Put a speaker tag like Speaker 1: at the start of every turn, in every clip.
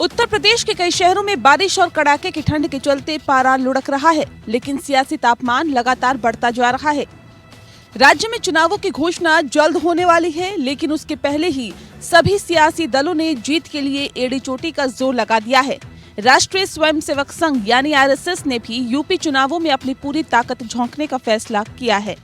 Speaker 1: उत्तर प्रदेश के कई शहरों में बारिश और कड़ाके की ठंड के चलते पारा लुढ़क रहा है, लेकिन सियासी तापमान लगातार बढ़ता जा रहा है। राज्य में चुनावों की घोषणा जल्द होने वाली है, लेकिन उसके पहले ही सभी सियासी दलों ने जीत के लिए एड़ी चोटी का जोर लगा दिया है। राष्ट्रीय स्वयंसेवक संघ यानी आरएसएस ने भी यूपी चुनावों में अपनी पूरी ताकत झोंकने का फैसला किया है।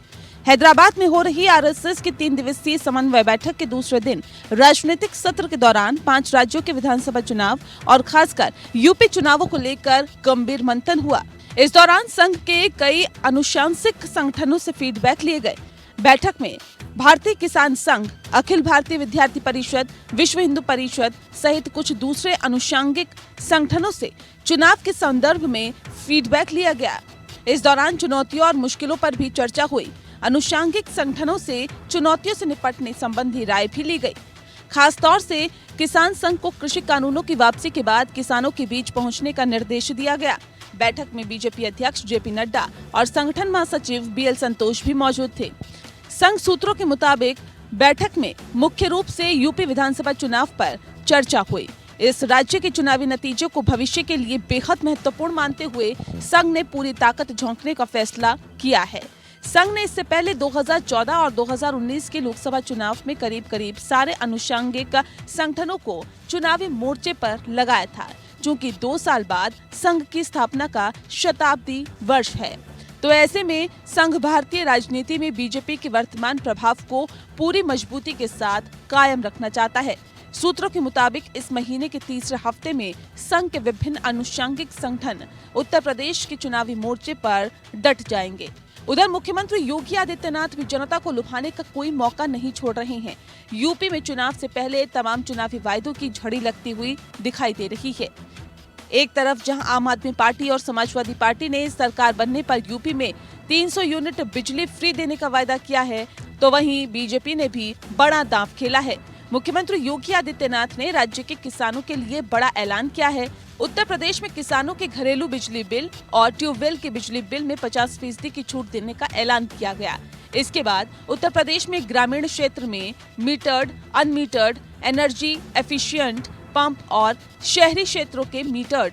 Speaker 1: हैदराबाद में हो रही आरएसएस की 3 दिवसीय समन्वय बैठक के दूसरे दिन राजनीतिक सत्र के दौरान 5 राज्यों के विधानसभा चुनाव और खासकर यूपी चुनावों को लेकर गंभीर मंथन हुआ। इस दौरान संघ के कई अनुशंसिक संगठनों से फीडबैक लिए गए। बैठक में भारतीय किसान संघ, अखिल भारतीय विद्यार्थी परिषद, विश्व हिंदू परिषद सहित कुछ दूसरे अनुषंगिक संगठनों से चुनाव के संदर्भ में फीडबैक लिया गया। इस दौरान चुनौतियों और मुश्किलों पर भी चर्चा हुई। अनुषंगिक संगठनों से चुनौतियों से निपटने संबंधी राय भी ली गई। खास तौर से किसान संघ को कृषि कानूनों की वापसी के बाद किसानों के बीच पहुंचने का निर्देश दिया गया। बैठक में बीजेपी अध्यक्ष जेपी नड्डा और संगठन महासचिव बीएल संतोष भी मौजूद थे। संघ सूत्रों के मुताबिक बैठक में मुख्य रूप से यूपी विधानसभा चुनाव पर चर्चा हुई। इस राज्य के चुनावी नतीजों को भविष्य के लिए बेहद महत्वपूर्ण मानते हुए संघ ने पूरी ताकत झोंकने का फैसला किया है। संघ ने इससे पहले 2014 और 2019 के लोकसभा चुनाव में करीब सारे अनुषंगिक संगठनों को चुनावी मोर्चे पर लगाया था, क्योंकि 2 साल बाद संघ की स्थापना का शताब्दी वर्ष है। तो ऐसे में संघ भारतीय राजनीति में बीजेपी के वर्तमान प्रभाव को पूरी मजबूती के साथ कायम रखना चाहता है। सूत्रों के मुताबिक इस महीने के तीसरे हफ्ते में संघ के विभिन्न अनुषंगिक संगठन उत्तर प्रदेश के चुनावी मोर्चे पर डट जाएंगे। उधर मुख्यमंत्री योगी आदित्यनाथ भी जनता को लुभाने का कोई मौका नहीं छोड़ रहे हैं। यूपी में चुनाव से पहले तमाम चुनावी वायदों की झड़ी लगती हुई दिखाई दे रही है। एक तरफ जहां आम आदमी पार्टी और समाजवादी पार्टी ने सरकार बनने पर यूपी में 300 यूनिट बिजली फ्री देने का वायदा किया है, तो वहीं बीजेपी ने भी बड़ा दांव खेला है। मुख्यमंत्री योगी आदित्यनाथ ने राज्य के किसानों के लिए बड़ा ऐलान किया है। उत्तर प्रदेश में किसानों के घरेलू बिजली बिल और ट्यूबवेल के बिजली बिल में 50% की छूट देने का ऐलान किया गया। इसके बाद उत्तर प्रदेश में ग्रामीण क्षेत्र में मीटर्ड, अनमीटर्ड, एनर्जी एफिशिएंट पंप और शहरी क्षेत्रों के मीटर्ड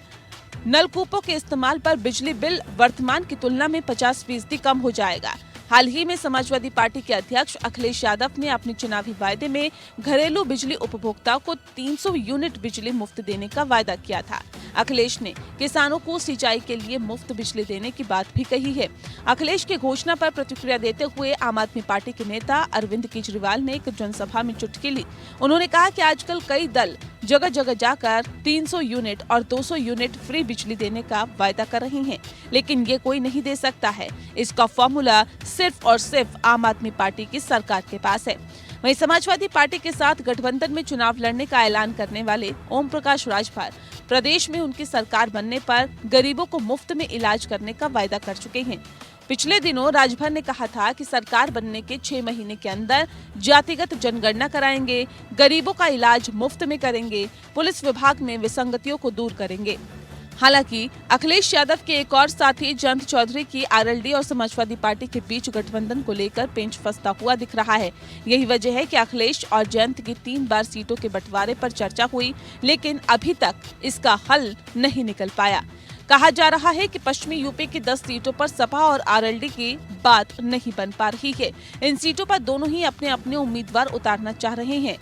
Speaker 1: नलकूपों के इस्तेमाल पर बिजली बिल वर्तमान की तुलना में 50% कम हो जाएगा। हाल ही में समाजवादी पार्टी के अध्यक्ष अखिलेश यादव ने अपने चुनावी वायदे में घरेलू बिजली उपभोक्ताओं को 300 यूनिट बिजली मुफ्त देने का वायदा किया था। अखिलेश ने किसानों को सिंचाई के लिए मुफ्त बिजली देने की बात भी कही है। अखिलेश की घोषणा पर प्रतिक्रिया देते हुए आम आदमी पार्टी के नेता अरविंद केजरीवाल ने एक जनसभा में चुटकी ली। उन्होंने कहा कि आजकल कई दल जगह जगह जाकर 300 यूनिट और 200 यूनिट फ्री बिजली देने का वायदा कर रही हैं, लेकिन ये कोई नहीं दे सकता है। इसका फॉर्मूला सिर्फ और सिर्फ आम आदमी पार्टी की सरकार के पास है। वहीं समाजवादी पार्टी के साथ गठबंधन में चुनाव लड़ने का ऐलान करने वाले ओम प्रकाश राजभर प्रदेश में उनकी सरकार बनने पर गरीबों को मुफ्त में इलाज करने का वायदा कर चुके हैं। पिछले दिनों राजभर ने कहा था कि सरकार बनने के 6 महीने के अंदर जातिगत जनगणना कराएंगे, गरीबों का इलाज मुफ्त में करेंगे, पुलिस विभाग में विसंगतियों को दूर करेंगे। हालांकि अखिलेश यादव के एक और साथी जयंत चौधरी की आरएलडी और समाजवादी पार्टी के बीच गठबंधन को लेकर पेंच फंसता हुआ दिख रहा है। यही वजह है कि अखिलेश और जयंत की 3 बार सीटों के बंटवारे पर चर्चा हुई, लेकिन अभी तक इसका हल नहीं निकल पाया। कहा जा रहा है कि पश्चिमी यूपी की 10 सीटों पर सपा और आरएलडी की बात नहीं बन पा रही है। इन सीटों पर दोनों ही अपने अपने उम्मीदवार उतारना चाह रहे हैं।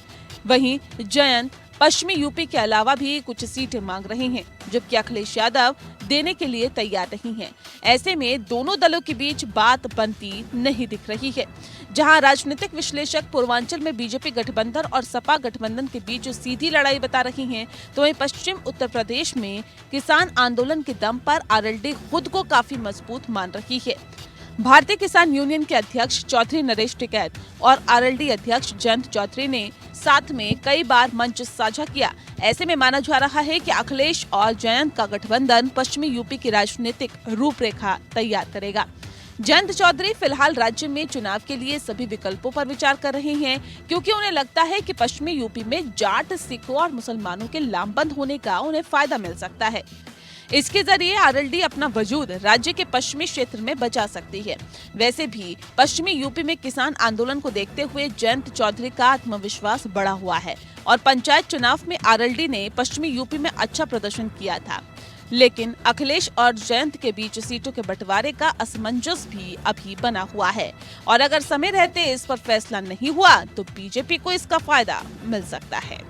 Speaker 1: वहीं जयंत पश्चिमी यूपी के अलावा भी कुछ सीटें मांग रहे हैं, जबकि अखिलेश यादव देने के लिए तैयार नहीं हैं। ऐसे में दोनों दलों के बीच बात बनती नहीं दिख रही है। जहां राजनीतिक विश्लेषक पूर्वांचल में बीजेपी गठबंधन और सपा गठबंधन के बीच सीधी लड़ाई बता रही हैं, तो वहीं पश्चिम उत्तर प्रदेश में किसान आंदोलन के दम पर आरएलडी खुद को काफी मजबूत मान रही है। भारतीय किसान यूनियन के अध्यक्ष चौधरी नरेश टिकैत और आरएलडी अध्यक्ष जयंत चौधरी ने साथ में कई बार मंच साझा किया। ऐसे में माना जा रहा है कि अखिलेश और जयंत का गठबंधन पश्चिमी यूपी की राजनीतिक रूपरेखा तैयार करेगा। जयंत चौधरी फिलहाल राज्य में चुनाव के लिए सभी विकल्पों पर विचार कर रहे हैं, क्योंकि उन्हें लगता है कि पश्चिमी यूपी में जाट, सिखों और मुसलमानों के लामबंद होने का उन्हें फायदा मिल सकता है। इसके जरिए आरएलडी अपना वजूद राज्य के पश्चिमी क्षेत्र में बचा सकती है। वैसे भी पश्चिमी यूपी में किसान आंदोलन को देखते हुए जयंत चौधरी का आत्मविश्वास बढ़ा हुआ है और पंचायत चुनाव में आरएलडी ने पश्चिमी यूपी में अच्छा प्रदर्शन किया था। लेकिन अखिलेश और जयंत के बीच सीटों के बंटवारे का असमंजस भी अभी बना हुआ है और अगर समय रहते इस पर फैसला नहीं हुआ तो बीजेपी को इसका फायदा मिल सकता है।